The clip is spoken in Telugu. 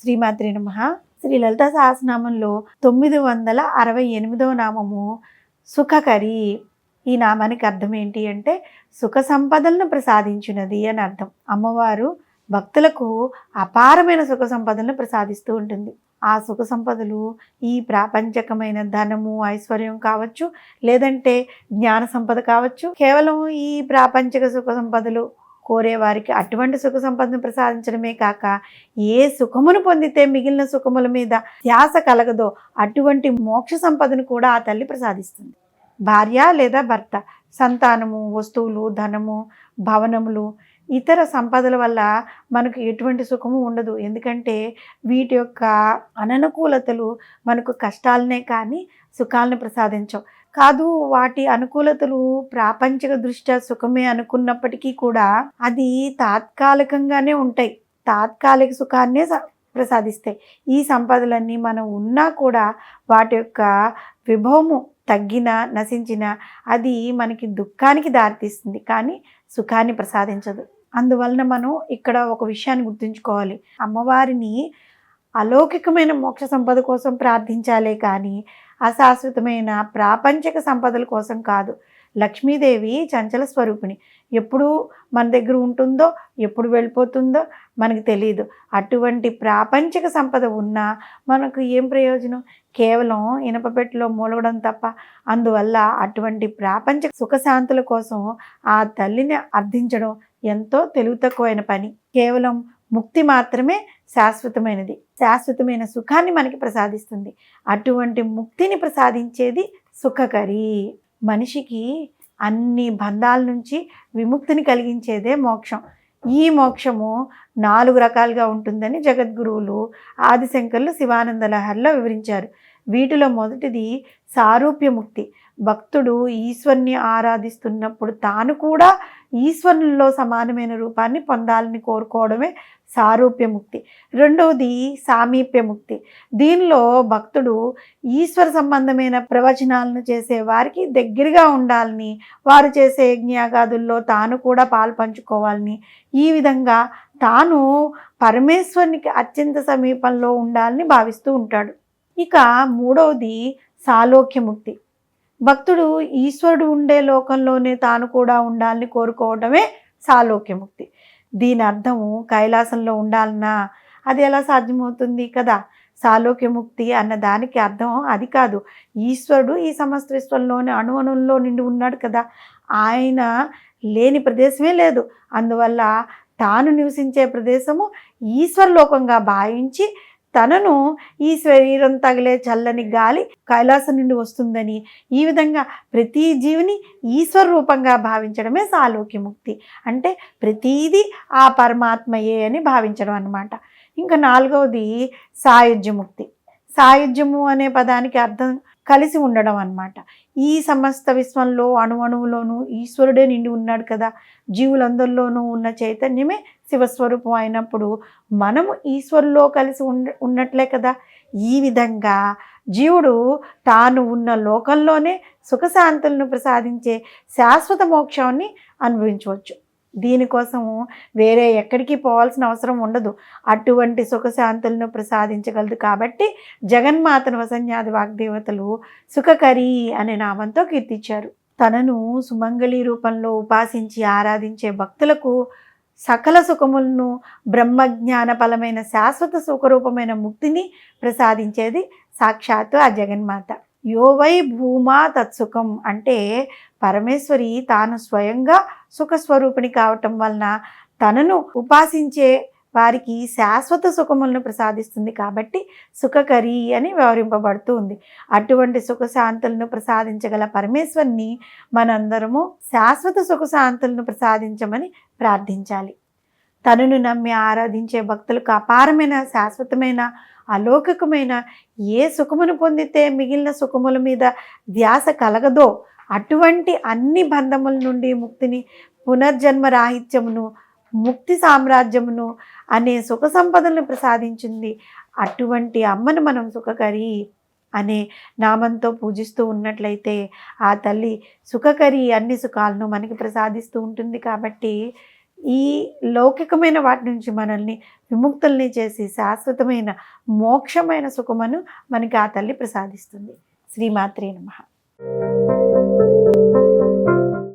శ్రీమాత్రే నమః. శ్రీ లలితా సహస్రనామంలో 968వ నామము సుఖకరి. ఈ నామానికి అర్థం ఏంటి అంటే సుఖ సంపదలను ప్రసాదించినది అని అర్థం. అమ్మవారు భక్తులకు అపారమైన సుఖ సంపదలను ప్రసాదిస్తూ ఉంటుంది. ఆ సుఖ సంపదలు ఈ ప్రాపంచకమైన ధనము, ఐశ్వర్యం కావచ్చు, లేదంటే జ్ఞాన సంపద కావచ్చు. కేవలం ఈ ప్రాపంచిక సుఖ సంపదలు కోరేవారికి అటువంటి సుఖ సంపదను ప్రసాదించడమే కాక, ఏ సుఖమును పొందితే మిగిలిన సుఖముల మీద ధ్యాస కలగదో అటువంటి మోక్ష సంపదను కూడా ఆ తల్లి ప్రసాదిస్తుంది. భార్య లేదా భర్త, సంతానము, వస్తువులు, ధనము, భవనములు, ఇతర సంపదల వల్ల మనకు ఎటువంటి సుఖము ఉండదు. ఎందుకంటే వీటి యొక్క అననుకూలతలు మనకు కష్టాలనే కానీ సుఖాలను ప్రసాదించవు. కాదు, వాటి అనుకూలతలు ప్రాపంచిక దృష్ట్యా సుఖమే అనుకున్నప్పటికీ కూడా అది తాత్కాలికంగానే ఉంటాయి. తాత్కాలిక సుఖాన్నే ప్రసాదిస్తాయి. ఈ సంపదలన్నీ మనం ఉన్నా కూడా వాటి యొక్క విభవము తగ్గినా నశించినా అది మనకి దుఃఖానికి దారితీస్తుంది, కానీ సుఖాన్ని ప్రసాదించదు. అందువలన మనం ఇక్కడ ఒక విషయాన్ని గుర్తుంచుకోవాలి. అమ్మవారిని అలౌకికమైన మోక్ష సంపద కోసం ప్రార్థించాలే కానీ అశాశ్వతమైన ప్రాపంచిక సంపదల కోసం కాదు. లక్ష్మీదేవి చంచల స్వరూపిణి. ఎప్పుడు మన దగ్గర ఉంటుందో, ఎప్పుడు వెళ్ళిపోతుందో మనకు తెలియదు. అటువంటి ప్రాపంచిక సంపద ఉన్నా మనకు ఏం ప్రయోజనం? కేవలం ఇనపపెట్టెలో మూలగడం తప్ప. అందువల్ల అటువంటి ప్రాపంచిక సుఖశాంతుల కోసం ఆ తల్లిని అర్థించడం ఎంతో తెలివి తక్కువైన పని. కేవలం ముక్తి మాత్రమే శాశ్వతమైనది. శాశ్వతమైన సుఖాన్ని మనకి ప్రసాదిస్తుంది. అటువంటి ముక్తిని ప్రసాదించేది సుఖకరి. మనిషికి అన్ని బంధాల నుంచి విముక్తిని కలిగించేదే మోక్షం. ఈ మోక్షము 4 రకాలుగా ఉంటుందని జగద్గురువులు ఆదిశంకర్లు శివానంద లహరిలో వివరించారు. వీటిలో మొదటిది సారూప్యముక్తి. భక్తుడు ఈశ్వరుని ఆరాధిస్తున్నప్పుడు తాను కూడా ఈశ్వరునిలో సమానమైన రూపాన్ని పొందాలని కోరుకోవడమే సారూప్యముక్తి. రెండవది సామీప్యముక్తి. దీనిలో భక్తుడు ఈశ్వర సంబంధమైన ప్రవచనాలను చేసే వారికి దగ్గరగా ఉండాలని, వారు చేసే యజ్ఞయాగాదుల్లో తాను కూడా పాలు పంచుకోవాలని, ఈ విధంగా తాను పరమేశ్వరునికి అత్యంత సమీపంలో ఉండాలని భావిస్తూ ఉంటాడు. ఇక మూడవది సాలోక్యముక్తి. భక్తుడు ఈశ్వరుడు ఉండే లోకంలోనే తాను కూడా ఉండాలని కోరుకోవడమే సాలోక్యముక్తి. దీని అర్థము కైలాసంలో ఉండాలన్నా అది ఎలా సాధ్యమవుతుంది కదా. సాలోక్యముక్తి అన్న దానికి అర్థం అది కాదు. ఈశ్వరుడు ఈ సమస్త విశ్వంలోని అణువణుల్లో నిండి ఉన్నాడు కదా. ఆయన లేని ప్రదేశమే లేదు. అందువల్ల తాను నివసించే ప్రదేశము ఈశ్వరలోకంగా భావించి తనను ఈ శరీరం తగిలే చల్లని గాలి కైలాసం నుండి వస్తుందని, ఈ విధంగా ప్రతి జీవిని ఈశ్వర రూపంగా భావించడమే సాలోక్యముక్తి. అంటే ప్రతీది ఆ పరమాత్మయే అని భావించడం అన్నమాట. ఇంకా నాలుగవది సాయుజ్యముక్తి. సాయుజ్యము అనే పదానికి అర్థం కలిసి ఉండడం అన్నమాట. ఈ సమస్త విశ్వంలో అణువణువులోనూ ఈశ్వరుడే నిండి ఉన్నాడు కదా. జీవులందరిలోనూ ఉన్న చైతన్యమే శివస్వరూపం అయినప్పుడు మనము ఈశ్వరులో కలిసి ఉన్నట్లే కదా. ఈ విధంగా జీవుడు తాను ఉన్న లోకంలోనే సుఖశాంతులను ప్రసాదించే శాశ్వత మోక్షాన్ని అనుభవించవచ్చు. దీనికోసము వేరే ఎక్కడికి పోవాల్సిన అవసరం ఉండదు. అటువంటి సుఖశాంతులను ప్రసాదించగలదు కాబట్టి జగన్మాతను వసన్యాది వాగ్దేవతలు సుఖకరి అనే నామంతో కీర్తించారు. తనను సుమంగళి రూపంలో ఉపాసించి ఆరాధించే భక్తులకు సకల సుఖములను, బ్రహ్మజ్ఞాన ఫలమైన శాశ్వత సుఖరూపమైన ముక్తిని ప్రసాదించేది సాక్షాత్తు ఆ జగన్మాత. యోవై భూమా తత్సుఖం అంటే పరమేశ్వరి తాను స్వయంగా సుఖస్వరూపిణి కావటం వలన తనను ఉపాసించే వారికి శాశ్వత సుఖములను ప్రసాదిస్తుంది కాబట్టి సుఖకరి అని వ్యవహరింపబడుతూ ఉంది. అటువంటి సుఖశాంతులను ప్రసాదించగల పరమేశ్వరిని మనందరము శాశ్వత సుఖశాంతులను ప్రసాదించమని ప్రార్థించాలి. తనను నమ్మి ఆరాధించే భక్తులకు అపారమైన, శాశ్వతమైన, అలౌకికమైన ఏ సుఖమును పొందితే మిగిలిన సుఖముల మీద ధ్యాస కలగదో అటువంటి అన్ని బంధముల నుండి ముక్తిని, పునర్జన్మ రాహిత్యమును, ముక్తి సామ్రాజ్యమును అనే సుఖ సంపదలను ప్రసాదించింది. అటువంటి అమ్మను మనం సుఖకరి అనే నామంతో పూజిస్తూ ఉన్నట్లయితే ఆ తల్లి సుఖకరి అన్ని సుఖాలను మనకి ప్రసాదిస్తూ ఉంటుంది. కాబట్టి ఈ లౌకికమైన వాటి నుంచి మనల్ని విముక్తుల్ని చేసి శాశ్వతమైన మోక్షమైన సుఖమును మనకి ఆ తల్లి ప్రసాదిస్తుంది. శ్రీమాత్రే నమః.